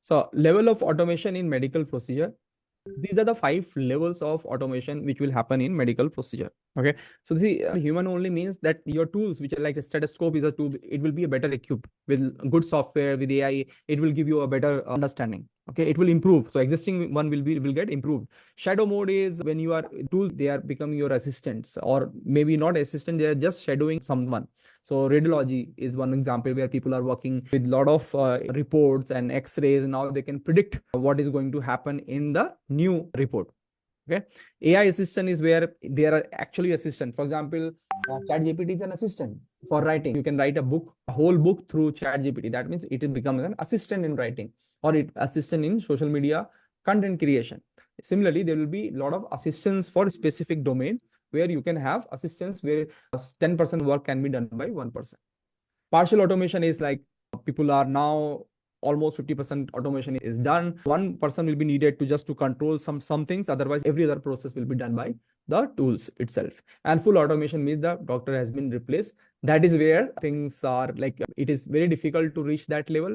So level of automation in medical procedure. These are the 5 levels of automation which will happen in medical procedure. Okay. So the human only means that your tools, which are like a stethoscope is a tool, it will be a better equipped with good software, with AI, it will give you a better understanding. Okay. It will improve. So existing one will get improved. Shadow mode is when you are tools, they are becoming your assistants, or maybe not assistant, they are just shadowing someone. So radiology is one example where people are working with a lot of reports and x-rays, and now they can predict what is going to happen in the new report. Okay. AI assistant is where there are actually assistant. For example, ChatGPT is an assistant for writing. You can write a book, a whole book through ChatGPT. That means it becomes an assistant in writing, or it assistant in social media content creation. Similarly, there will be a lot of assistance for specific domain where you can have assistance where 10% work can be done by 1%. Partial automation is like people are now almost 50% automation is done. One person will be needed to just to control some things. Otherwise, every other process will be done by the tools itself. And full automation means the doctor has been replaced. That is where things are like it is very difficult to reach that level.